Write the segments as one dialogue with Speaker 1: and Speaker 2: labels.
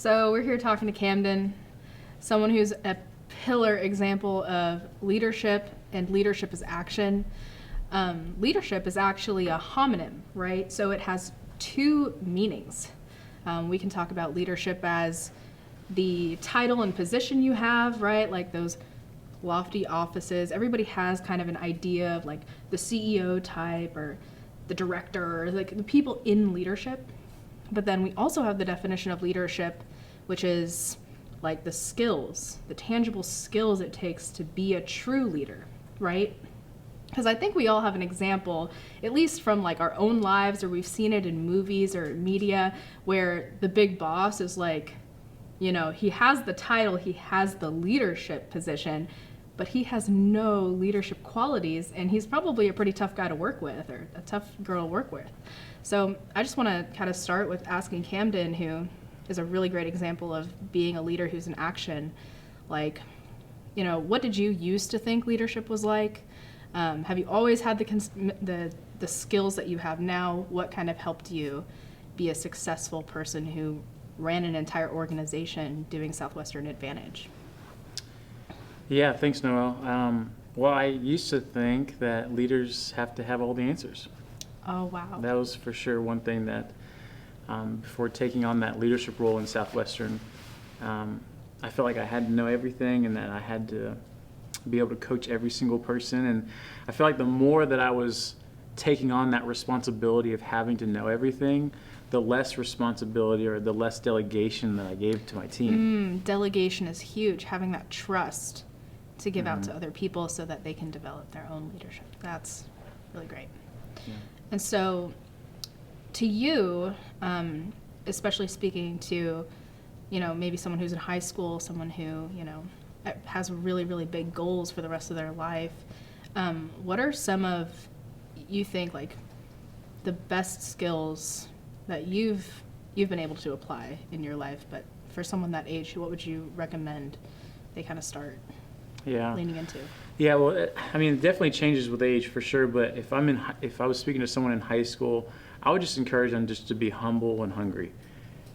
Speaker 1: So we're here talking to Camden, someone who's a pillar example of leadership, and leadership is action. Leadership is actually a homonym, right? So it has two meanings. We can talk about leadership as the title and position you have, right? Like those lofty offices. Everybody has kind of an idea of like the CEO type or the director, or like the people in leadership. But then we also have the definition of leadership, which is like the skills, the tangible skills it takes to be a true leader, right? Because I think we all have an example, at least from like our own lives, or we've seen it in movies or media, where the big boss is like, you know, he has the title, he has the leadership position, but he has no leadership qualities, and he's probably a pretty tough guy to work with, or a tough girl to work with. So I just want to kind of start with asking Camden, who is a really great example of being a leader who's in action. Like, you know, what did you used to think leadership was like? Have you always had the skills that you have now? What kind of helped you be a successful person who ran an entire organization doing Southwestern Advantage?
Speaker 2: Yeah, thanks, Noel. Well, I used to think that leaders have to have all the answers.
Speaker 1: Oh, wow.
Speaker 2: That was for sure one thing that, before taking on that leadership role in Southwestern, I felt like I had to know everything and that I had to be able to coach every single person. And I feel like the more that I was taking on that responsibility of having to know everything, the less responsibility or the less delegation that I gave to my team.
Speaker 1: Delegation is huge, having that trust to give out to other people so that they can develop their own leadership. That's really great.
Speaker 2: Yeah.
Speaker 1: And so to you, especially speaking to, you know, maybe someone who's in high school, someone who, you know, has really, really big goals for the rest of their life, what are some of, you think, like, the best skills that you've been able to apply in your life, but for someone that age, what would you recommend they kind of start leaning into?
Speaker 2: Yeah, well, I mean, it definitely changes with age for sure. But if I was speaking to someone in high school, I would just encourage them just to be humble and hungry.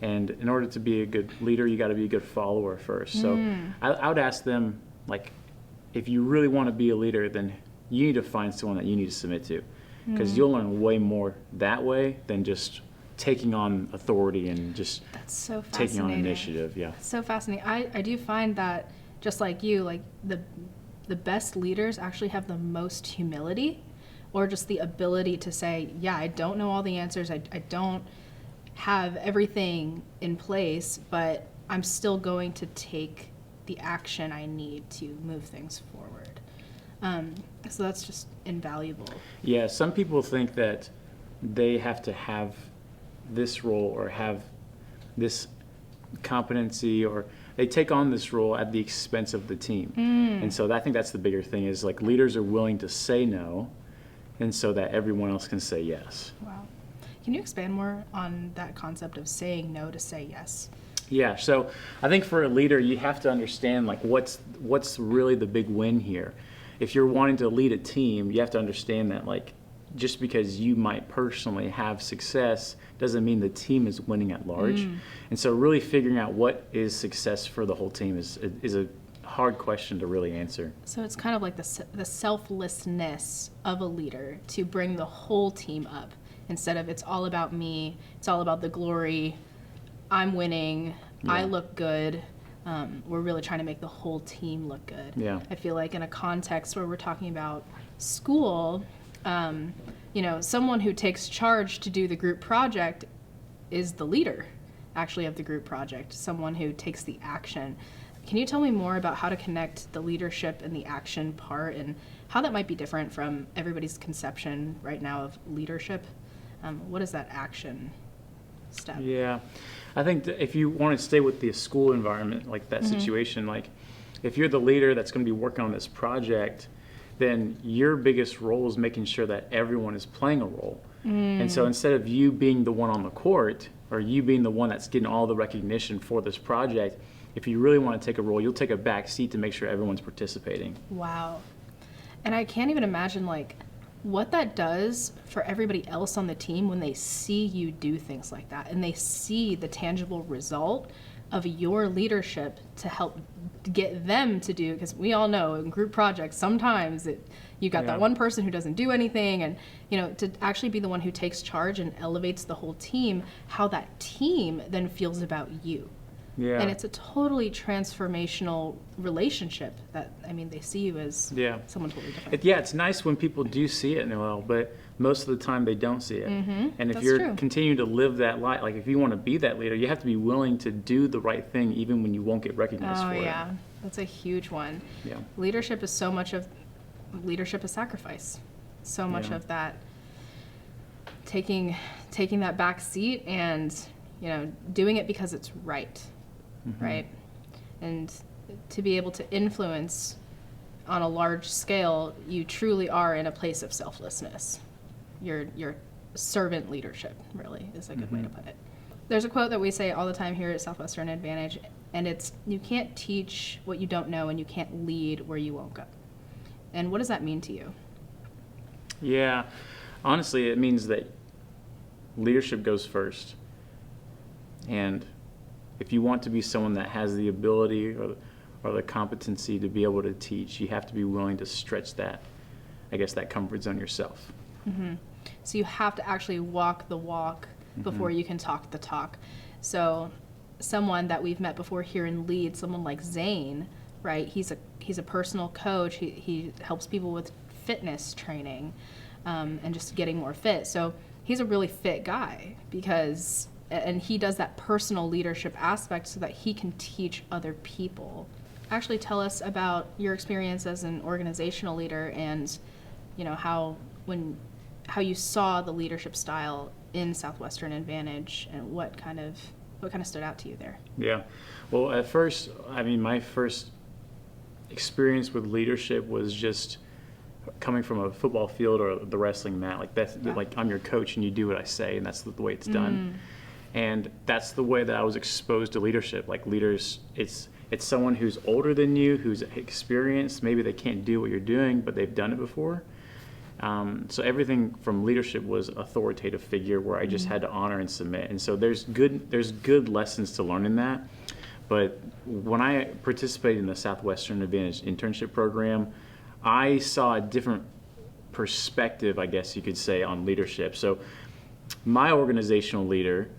Speaker 2: And in order to be a good leader, you got to be a good follower first. So I would ask them, like, if you really want to be a leader, then you need to find someone that you need to submit to, because you'll learn way more that way than just taking on authority and just taking on initiative. Yeah,
Speaker 1: that's so fascinating. I do find that, just like you, like the best leaders actually have the most humility, or just the ability to say, yeah, I don't know all the answers, I don't have everything in place, but I'm still going to take the action I need to move things forward. So that's just invaluable.
Speaker 2: Yeah, some people think that they have to have this role or have this competency, or they take on this role at the expense of the team. And so I think that's the bigger thing, is like leaders are willing to say no, and so that everyone else can say yes.
Speaker 1: Wow. Can you expand more on that concept of saying no to say yes?
Speaker 2: Yeah, so I think for a leader, you have to understand, like, what's really the big win here. If you're wanting to lead a team, you have to understand that, like, just because you might personally have success doesn't mean the team is winning at large. And so really figuring out what is success for the whole team is a hard question to really answer.
Speaker 1: So it's kind of like the selflessness of a leader to bring the whole team up, instead of it's all about me, it's all about the glory, I'm winning, I look good. We're really trying to make the whole team look good.
Speaker 2: Yeah.
Speaker 1: I feel like in a context where we're talking about school, you know, someone who takes charge to do the group project is the leader, actually, of the group project, someone who takes the action. Can you tell me more about how to connect the leadership and the action part, and how that might be different from everybody's conception right now of leadership? What is that action step?
Speaker 2: Yeah, I think that if you want to stay with the school environment, like that situation, like if you're the leader that's going to be working on this project, then your biggest role is making sure that everyone is playing a role. And so instead of you being the one on the court, or you being the one that's getting all the recognition for this project, if you really want to take a role, you'll take a back seat to make sure everyone's participating.
Speaker 1: Wow. And I can't even imagine, like, what that does for everybody else on the team when they see you do things like that and they see the tangible result of your leadership to help get them to do, because we all know in group projects sometimes you got that one person who doesn't do anything, and to actually be the one who takes charge and elevates the whole team, how that team then feels about you.
Speaker 2: Yeah.
Speaker 1: And it's a totally transformational relationship that, they see you as someone totally different.
Speaker 2: It's nice when people do see it, Noelle, but most of the time they don't see it.
Speaker 1: Mm-hmm.
Speaker 2: And if
Speaker 1: That's
Speaker 2: you're
Speaker 1: true.
Speaker 2: continuing to live that life, like if you want to be that leader, you have to be willing to do the right thing even when you won't get recognized for it.
Speaker 1: That's a huge one.
Speaker 2: Yeah.
Speaker 1: Leadership is so much of leadership is sacrifice. So much of that taking that back seat and doing it because it's right.
Speaker 2: Mm-hmm.
Speaker 1: Right? And to be able to influence on a large scale, you truly are in a place of selflessness. Your servant leadership, really, is a good way to put it. There's a quote that we say all the time here at Southwestern Advantage, and it's, you can't teach what you don't know, and you can't lead where you won't go. And what does that mean to you?
Speaker 2: Yeah. Honestly, it means that leadership goes first. And if you want to be someone that has the ability or the competency to be able to teach, you have to be willing to stretch that comfort zone yourself.
Speaker 1: Mm-hmm. So you have to actually walk the walk before you can talk the talk. So someone that we've met before here in Lead, someone like Zane, right? He's a personal coach. He helps people with fitness training and just getting more fit. So he's a really fit guy and he does that personal leadership aspect so that he can teach other people. Actually, tell us about your experience as an organizational leader and how you saw the leadership style in Southwestern Advantage and what kind of stood out to you there.
Speaker 2: Yeah. Well, at first, my first experience with leadership was just coming from a football field or the wrestling mat. Like I'm your coach and you do what I say, and that's the way it's done. And that's the way that I was exposed to leadership. Like leaders, it's someone who's older than you, who's experienced. Maybe they can't do what you're doing, but they've done it before. So everything from leadership was authoritative figure where I just had to honor and submit. And so there's good lessons to learn in that. But when I participated in the Southwestern Advantage internship program, I saw a different perspective, I guess you could say, on leadership. So my organizational leader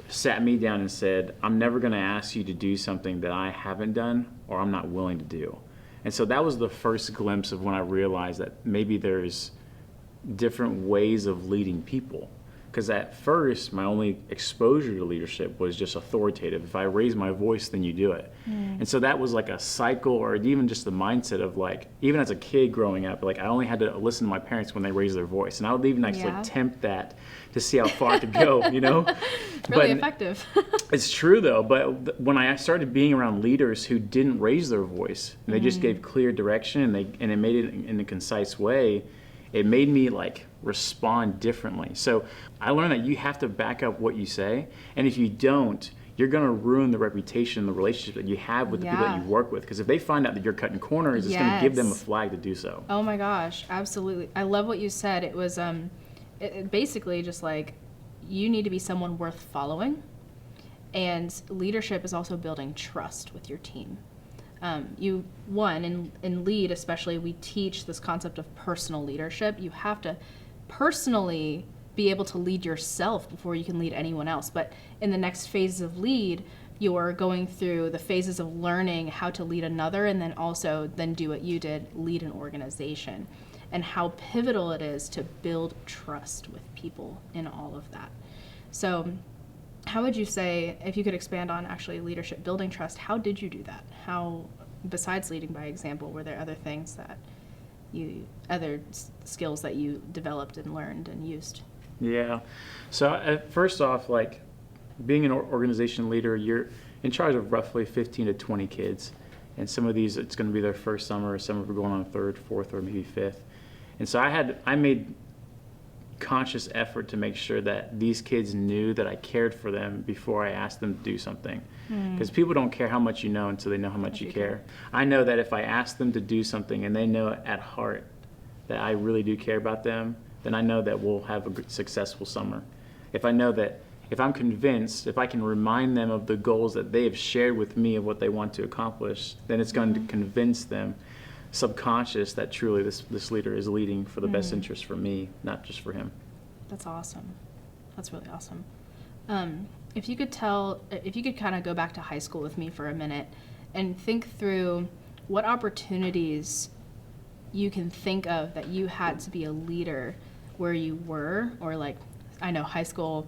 Speaker 2: sat me down and said, I'm never going to ask you to do something that I haven't done or I'm not willing to do. And so that was the first glimpse of when I realized that maybe there's different ways of leading people. Because at first, my only exposure to leadership was just authoritative. If I raise my voice, then you do it. And so that was like a cycle, or even just the mindset of even as a kid growing up, I only had to listen to my parents when they raised their voice. And I would even actually tempt that to see how far I could go,
Speaker 1: Really effective.
Speaker 2: It's true though, but when I started being around leaders who didn't raise their voice, and they just gave clear direction and they made it in a concise way, it made me respond differently. So I learned that you have to back up what you say, and if you don't, you're going to ruin the reputation, the relationship that you have with the people that you work with. Because if they find out that you're cutting corners, it's going to give them a flag to do so.
Speaker 1: Oh my gosh, absolutely. I love what you said. It was it basically just you need to be someone worth following, and leadership is also building trust with your team. In Lead especially, we teach this concept of personal leadership. You have to personally be able to lead yourself before you can lead anyone else. But in the next phase of Lead, you're going through the phases of learning how to lead another, and then do what you did, lead an organization, and how pivotal it is to build trust with people in all of that. So how would you say, if you could expand on actually leadership building trust, how did you do that? How, besides leading by example, were there other things other skills that you developed and learned and used?
Speaker 2: Yeah. So first off, being an organization leader, you're in charge of roughly 15 to 20 kids. And some of these, it's going to be their first summer, some are going on third, fourth, or maybe fifth. And so I made conscious effort to make sure that these kids knew that I cared for them before I asked them to do something. Because people don't care how much you know until they know how much you care. I know that if I ask them to do something and they know at heart that I really do care about them, then I know that we'll have a good, successful summer. If I know that, if I'm convinced, if I can remind them of the goals that they have shared with me of what they want to accomplish, then it's going to convince them subconscious that truly this leader is leading for the best interest for me, not just for him.
Speaker 1: That's awesome. That's really awesome. If you could kind of go back to high school with me for a minute and think through what opportunities you can think of that you had to be a leader where you were, or like, I know high school,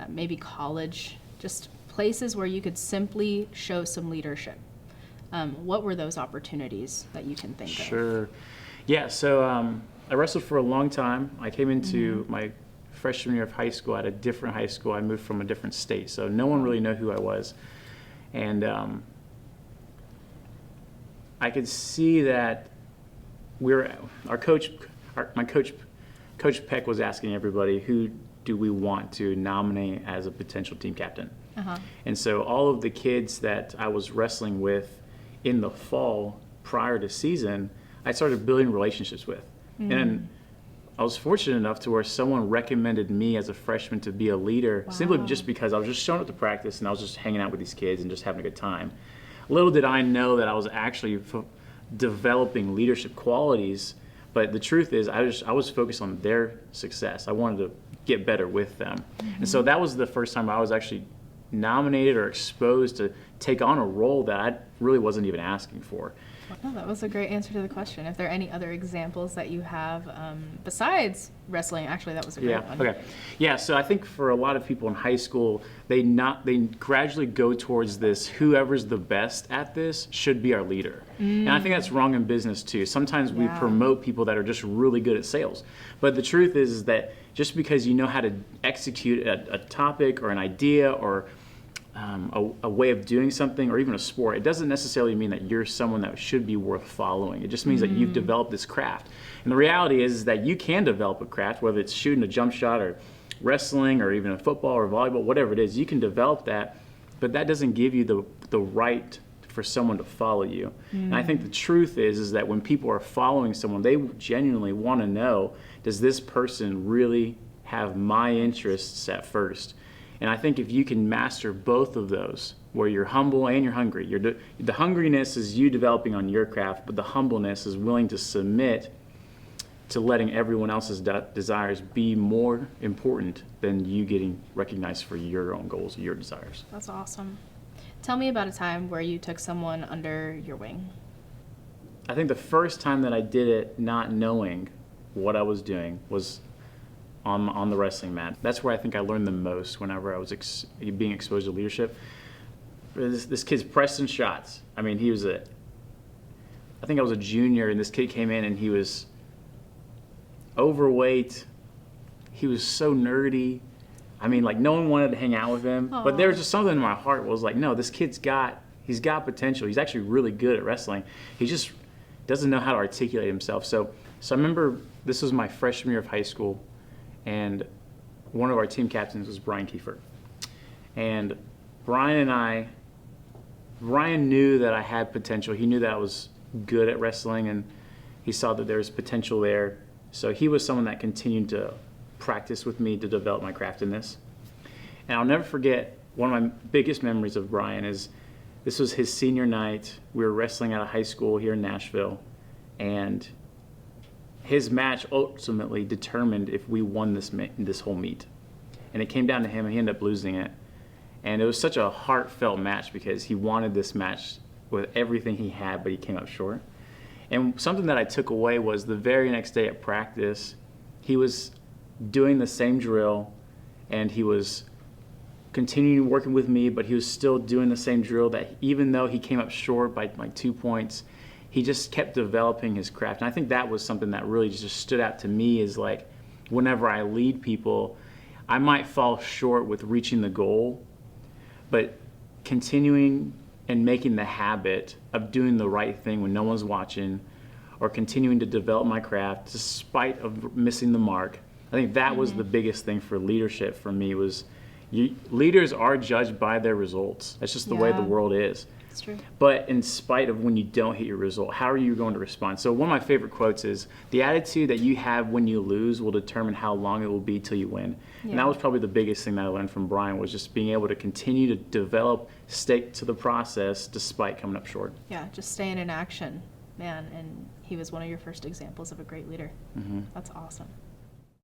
Speaker 1: maybe college, just places where you could simply show some leadership. What were those opportunities that you can think of?
Speaker 2: Sure. Yeah, so I wrestled for a long time. I came into my freshman year of high school at a different high school. I moved from a different state, so no one really knew who I was. And I could see that Coach Peck was asking everybody, who do we want to nominate as a potential team captain? And so all of the kids that I was wrestling with in the fall prior to season, I started building relationships with. And I was fortunate enough to where someone recommended me as a freshman to be a leader, simply just because I was just showing up to practice and I was just hanging out with these kids and just having a good time. Little did I know that I was actually developing leadership qualities, but the truth is I was focused on their success. I wanted to get better with them. And so that was the first time I was actually nominated or exposed to take on a role that I really wasn't even asking for.
Speaker 1: Well, that was a great answer to the question. If there are any other examples that you have besides wrestling, actually, that was a great one.
Speaker 2: Okay. Yeah, so I think for a lot of people in high school, they gradually go towards this, whoever's the best at this should be our leader. And I think that's wrong in business too. Sometimes we promote people that are just really good at sales. But the truth is that just because you know how to execute a topic or an idea or a way of doing something, or even a sport, it doesn't necessarily mean that you're someone that should be worth following. It just means that you've developed this craft. And the reality is that you can develop a craft, whether it's shooting a jump shot or wrestling or even a football or volleyball, whatever it is, you can develop that, but that doesn't give you the right for someone to follow you. And I think the truth is that when people are following someone, they genuinely want to know, does this person really have my interests at first? And I think if you can master both of those, where you're humble and you're hungry, the hungriness is you developing on your craft, but the humbleness is willing to submit to letting everyone else's desires be more important than you getting recognized for your own goals, your desires.
Speaker 1: That's awesome. Tell me about a time where you took someone under your wing.
Speaker 2: I think the first time that I did it not knowing what I was doing was on the wrestling mat. That's where I think I learned the most whenever I was being exposed to leadership. This kid's Preston Shots. I mean, I think I was a junior, and this kid came in and he was overweight. He was so nerdy. I mean, like, no one wanted to hang out with him. But there was just something in my heart was like, no, this kid's he's got potential. He's actually really good at wrestling. He just doesn't know how to articulate himself. So I remember this was my freshman year of high school, and one of our team captains was Brian Kiefer. And Brian knew that I had potential. He knew that I was good at wrestling, and he saw that there was potential there. So he was someone that continued to practice with me to develop my craft in this. And I'll never forget, one of my biggest memories of Brian is this was his senior night. We were wrestling at a high school here in Nashville, and his match ultimately determined if we won this whole meet. And it came down to him, and he ended up losing it. And it was such a heartfelt match because he wanted this match with everything he had, but he came up short. And something that I took away was the very next day at practice, he was doing the same drill, and he was continuing working with me, but he was still doing the same drill, that even though he came up short by 2 points, he just kept developing his craft. And I think that was something that really just stood out to me, is like, whenever I lead people, I might fall short with reaching the goal, but continuing and making the habit of doing the right thing when no one's watching, or continuing to develop my craft despite of missing the mark. I think that was the biggest thing for leadership for me, was Leaders are judged by their results. That's just the way the
Speaker 1: Yeah.
Speaker 2: world is.
Speaker 1: It's true.
Speaker 2: But in spite of when you don't hit your result, how are you going to respond? So one of my favorite quotes is, the attitude that you have when you lose will determine how long it will be till you win. And
Speaker 1: Yeah.
Speaker 2: that was probably the biggest thing that I learned from Brian, was just being able to continue to develop, stick to the process despite coming up short.
Speaker 1: Yeah, just staying in action, man. And he was one of your first examples of a great leader.
Speaker 2: Mm-hmm.
Speaker 1: That's awesome.